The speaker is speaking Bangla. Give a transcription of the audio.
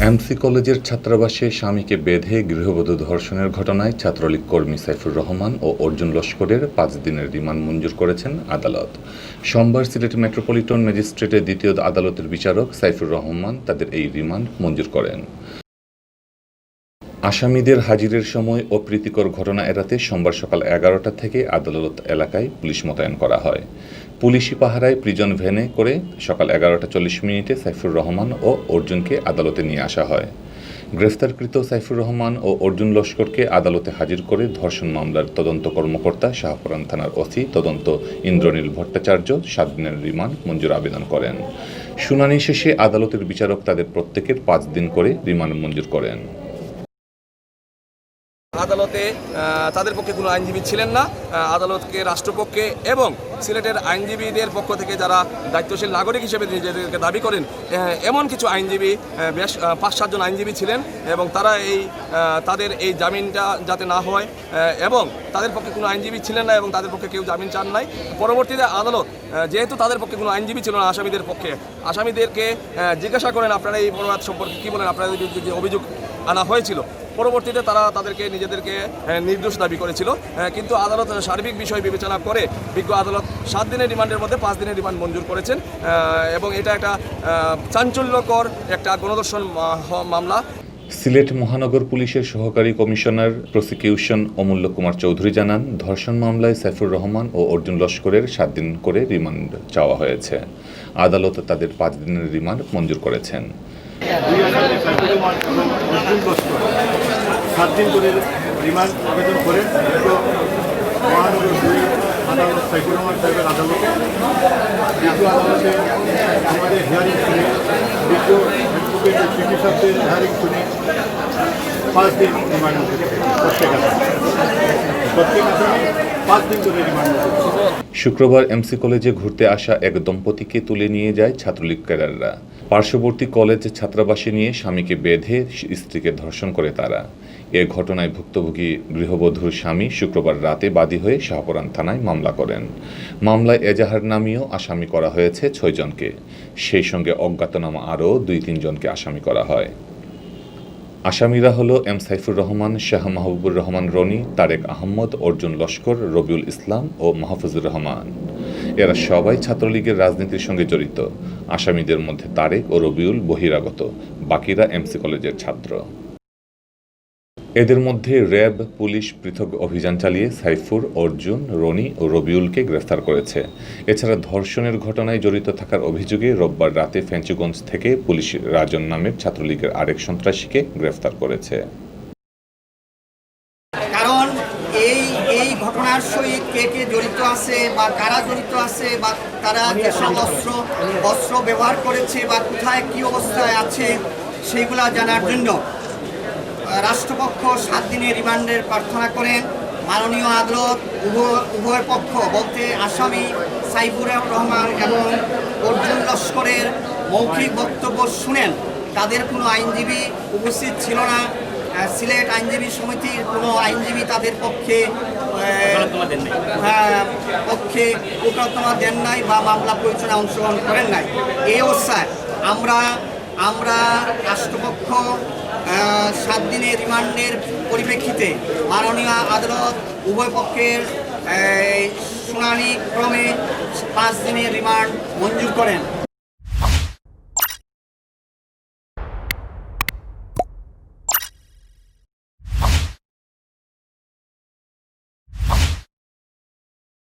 এমসি কলেজের ছাত্রাবাসে স্বামীকে বেঁধে গৃহবধূ ধর্ষণের ঘটনায় ছাত্রলীগ কর্মী সাইফুর রহমান ও অর্জুন লস্করের ৫ দিনের রিমান্ড মঞ্জুর করেছেন আদালত। সোমবার সিলেট মেট্রোপলিটন ম্যাজিস্ট্রেটের দ্বিতীয় আদালতের বিচারক সাইফুর রহমান তাদের এই রিমান্ড মঞ্জুর করেন। আসামিদের হাজিরের সময় অপ্রীতিকর ঘটনা এড়াতে সোমবার সকাল ১১টা থেকে আদালত এলাকায় পুলিশ মোতায়েন করা হয়। পুলিশি পাহারায় প্রিজন ভ্যানে করে সকাল ১১টা ৪০ সাইফুর রহমান ও অর্জুনকে আদালতে নিয়ে আসা হয়। গ্রেফতারকৃত সাইফুর রহমান ও অর্জুন লস্করকে আদালতে হাজির করে ধর্ষণ মামলার তদন্ত কর্মকর্তা শাহপুরান থানার ওসি তদন্ত ইন্দ্রনীল ভট্টাচার্য ৭ দিনের রিমান্ড মঞ্জুর আবেদন করেন। শুনানি শেষে আদালতের বিচারক তাদের প্রত্যেকের ৫ দিন করে রিমান্ড মঞ্জুর করেন। আদালতে তাদের পক্ষে কোনো আইনজীবী ছিলেন না। আদালতকে রাষ্ট্রপক্ষে এবং সিলেটের আইনজীবীদের পক্ষ থেকে যারা দায়িত্বশীল নাগরিক হিসেবে নিজেদেরকে দাবি করেন এমন কিছু আইনজীবী, বেশ ৫-৭ জন আইনজীবী ছিলেন এবং তারা তাদের এই জামিনটা যাতে না হয় এবং তাদের পক্ষে কোনো আইনজীবী ছিলেন না এবং তাদের পক্ষে কেউ জামিন চান নাই। পরবর্তীতে আদালত যেহেতু তাদের পক্ষে কোনো আইনজীবী ছিল না আসামিদের পক্ষে, আসামিদেরকে জিজ্ঞাসা করেন আপনারা এই অপরাধ সম্পর্কে কী বলেন, আপনাদের যে অভিযোগ আনা হয়েছিল। পরবর্তীতে তারা তাদেরকে নিজেদেরকে নির্দোষ দাবি করেছিল, কিন্তু আদালত সার্বিক বিষয় বিবেচনা করে বিজ্ঞ আদালত ৭ দিনের রিমান্ডের মধ্যে ৫ দিনের রিমান্ড মঞ্জুর করেছেন এবং এটা একটা চাঞ্চল্যকর একটা গণধর্ষণ মামলা। সিলেট মহানগর পুলিশের সহকারী কমিশনার প্রসিকিউশন অমূল্য কুমার চৌধুরী জানান, ধর্ষণ মামলায় সাইফুর রহমান ও অর্জুন লস্করের ৭ দিন করে রিমান্ড চাওয়া হয়েছে। আদালত তাদের ৫ দিনের রিমান্ড মঞ্জুর করেছেন। 7 দিন করে রিমান্ড আবেদন করেন মহানগর আদালত সাইফুর রহমান সাহেবের আদালতে। দ্বিতীয় আদালতে আমাদের হিয়ারিং শুনে, দ্বিতীয় অ্যাডভোকেটের চিকিৎসকদের হিয়ারিং শুনে 5 দিন রিমান্ড প্রত্যেক আসামি 5 দিন করে রিমান্ড। শুক্রবার এমসি কলেজে ঘুরতে আসা এক দম্পতিকে তুলে নিয়ে যায় ছাত্রলীগ ক্যাডাররা। পার্শ্ববর্তী কলেজ ছাত্রাবাসে নিয়ে স্বামীকে বেঁধে স্ত্রীকে ধর্ষণ করে তারা। এ ঘটনায় ভুক্তভোগী গৃহবধূর স্বামী শুক্রবার রাতে বাদী হয়ে শাহপুরান থানায় মামলা করেন। মামলায় এজাহার নামীয় আসামি করা হয়েছে ৬ জনকে, সেই সঙ্গে অজ্ঞাতনামা আরও ২-৩ জনকে আসামি করা হয়। আসামিরা হলো এম সাইফুর রহমান, শাহ মাহবুবুর রহমান রনি, তারেক আহমদ, অর্জুন লস্কর, রবিউল ইসলাম ও মাহফুজুর রহমান। এরা সবাই ছাত্রলীগের রাজনীতির সঙ্গে জড়িত। আসামিদের মধ্যে তারেক ও রবিউল বহিরাগত, বাকিরা এমসি কলেজের ছাত্র। এদের মধ্যে র্যাব, পুলিশ পৃথক অভিযান চালিয়ে সাইফুর, অর্জুন, রনি ও রবিউলকে গ্রেফতার করেছে। এছাড়া ধর্ষণের ঘটনায় জড়িত থাকার অভিযোগে রোববার রাতে ফেঞ্চুগঞ্জ থেকে পুলিশ রাজন নামের ছাত্রলীগের আরেক সন্ত্রাসীকে গ্রেফতার করেছে। কারণ এই ঘটনার সহিত কে জড়িত আছে বা কারা জড়িত আছে বা তারা যেসব অস্ত্র ব্যবহার করেছে বা কোথায় কী অবস্থায় আছে সেইগুলা জানার জন্য রাষ্ট্রপক্ষ ৭ দিনের রিমান্ডের প্রার্থনা করেন। মাননীয় আদালত উভয় পক্ষ বলতে আসামি সাইফুর রহমান এবং অর্জুন লস্করের মৌখিক বক্তব্য শুনেন। তাদের কোনো আইনজীবী উপস্থিত ছিল না। সিলেট আইনজীবী সমিতির কোনো আইনজীবী তাদের পক্ষে ওকালতনামা দেন নাই বা মামলা পরিচালনায় অংশগ্রহণ করেন নাই। এই অবস্থায় আমরা রাষ্ট্রপক্ষ ৭ দিনের রিমান্ডের পরিপ্রেক্ষিতে মাননীয় আদালত উভয় পক্ষের শুনানি ক্রমে ৫ দিনের রিমান্ড মঞ্জুর করেন।